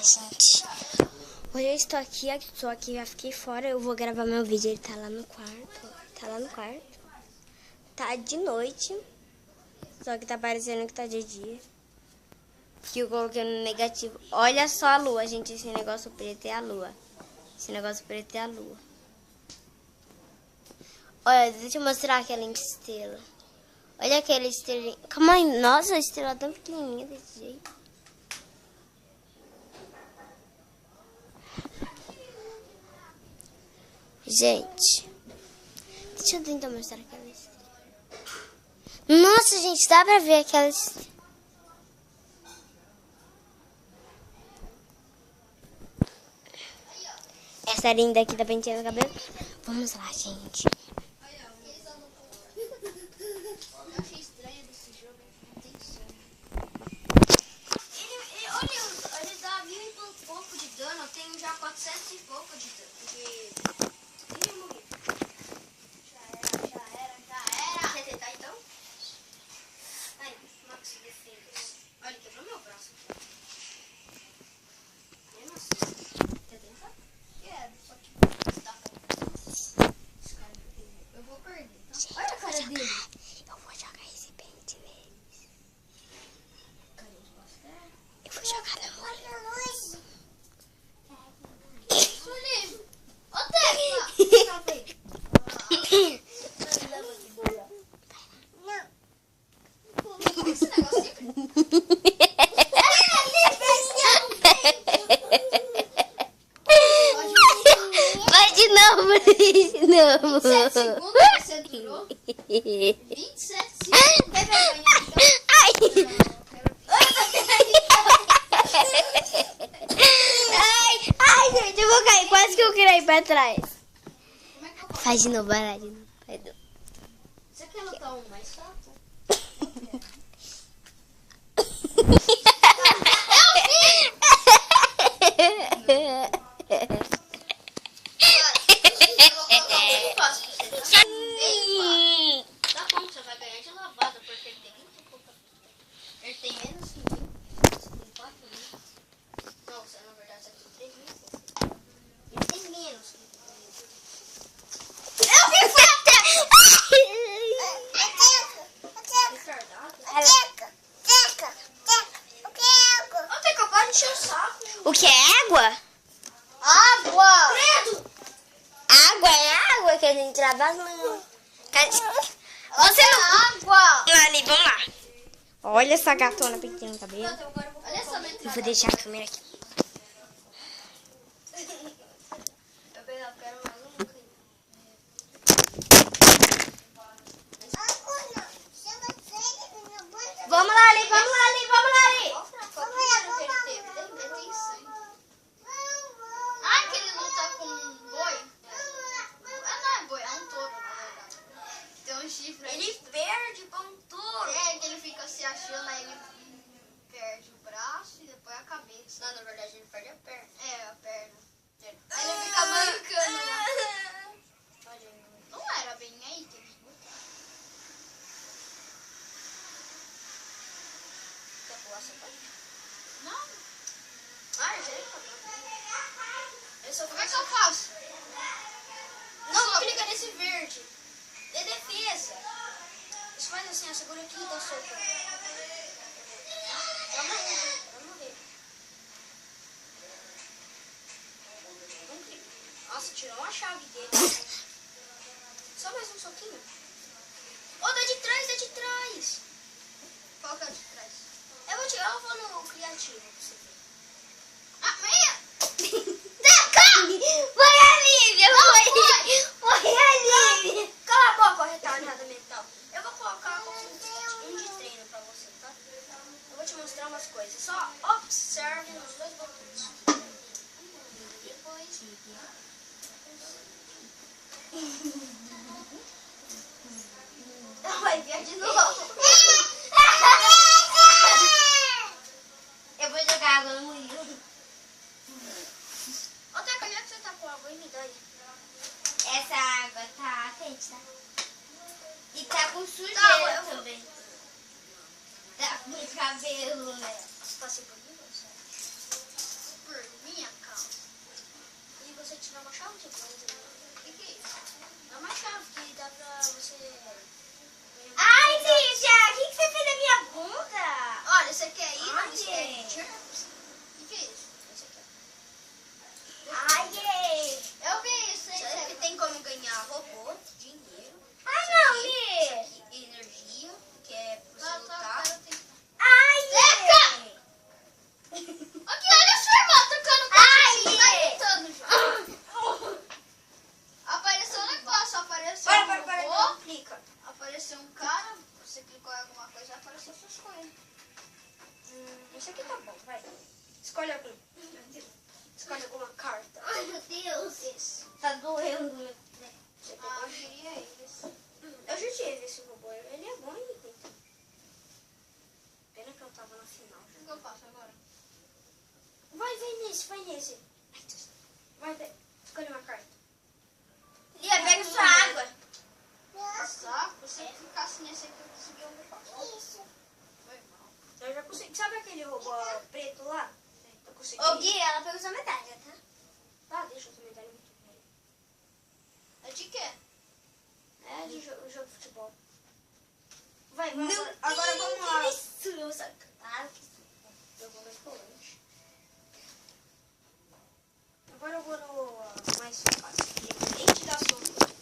gente. Hoje eu estou aqui, já fiquei fora. Eu vou gravar meu vídeo. Ele tá lá no quarto. Tá lá no quarto. Tá de noite. Só que tá parecendo que tá de dia. Que eu coloquei no negativo. Olha só a lua, gente. Esse negócio preto é a lua. Esse negócio preto é a lua. Olha, deixa eu mostrar aquela estrela. Olha aquela estrela. Calma aí. Nossa, a estrela tão pequenininha desse jeito. Gente, deixa eu tentar mostrar aquela estrela. Nossa, gente, dá pra ver aquela estrela. Essa linda aqui tá penteando o cabelo. Vamos lá, gente. Eu achei estranho desse jogo, não tem som. Ele dá 1000 e pouco de dano, eu tenho já 400 e pouco de dano. Ih, morri. Já era. Quer tentar então? Aí, Max defende. Olha, quebrou meu braço. Nossa. Quer tentar? Quero, só que tá bom. Eu vou perder, tá? Olha a cara dele. Eu vou jogar esse pente neles. Cadê os pastéis? Eu vou jogar na mão. Sulim! Ô, Tecla! Esse negócio sempre... Vai de novo, 27 segundos você durou. 27 segundos. Quer vergonha, então? Ai, gente, eu vou cair. Quase que eu caí pra trás. Como é que eu faço? Faz de novo, vai lá de novo. Faz de novo. Você quer lutar um mais chato? Tá bom, você vai ganhar de lavada, porque ele tem muito pouca. Ele tem menos que 1000. Você tem 4000. Não, você na verdade você tem 3000. Ele tem menos que 3000. Eu vi foto! Retardado. Ô, Teca, para de encher o saco. O que é água? Água! Credo! Água é água que a gente lava as mãos. Você não... Água! Ali, vamos lá. Olha essa gatona penteando o cabelo. Olha essa Eu letra. vou deixar a câmera aqui. Eu quero mais um. Vamos lá, Ali, vamos lá, Ali, vamos lá, Ali. Ai, que ele luta com um boi. Não é boi, é um touro, na verdade. Tem um chifre. Ele perde com um touro. É, que ele fica se achando, aí ele perde o braço e depois a cabeça. Não, na verdade ele perde a perna. É, a perna. Aí ele fica mancando lá. Olha, não era bem aí que eles lutaram. Quer pular essa parte? Não. Ah, já é. Como é que eu faço? Não, clica nesse verde. De defesa. Isso faz assim, ó, segura aqui e dá soco. Vai morrer. Não clica. Nossa, tirou uma chave dele. Só mais um soquinho. Ô, dá de trás, dá de trás. Qual que é o de trás? Eu vou no criativo pra você ver. Ah, meia! Foi a Lívia, foi a Lívia. Cala a boca, retardada mental. Eu vou colocar um de treino pra você, tá? Eu vou te mostrar umas coisas. Só observe nos dois botões. Depois... Vai ver de novo. Eu vou jogar água no moinho. Ô, Teca, já que você tá com água aí, me dá aí. Essa água tá quente, tá? E tá com sujeira Tá, eu vou. também. Tá com cabelo, né? Você tá sem por mim, não, sério? Por algum. Escolhe alguma carta. Ai, meu Deus. Isso. Tá doendo, né? Ah, eu queria eles. Eu já tive esse robô. Ele é bom e ruim. Pena que eu tava na final. O que eu faço agora? Vai nesse. Ai, Deus. Vai. Escolhe uma carta. Lia, pega sua água. Saco, se eu ficasse nesse aqui, eu conseguia um negócio. Isso. Foi mal. Eu já consegui. Sabe aquele robô preto lá? Eu consegui. Ô, Gui, ela pegou sua medalha, tá? Ah, deixa eu comentar muito bem. É de quê? É de jogo de futebol. Vai, vamos agora vamos lá. Eu vou mais longe. Agora eu vou no mais fácil. Diferente da sua.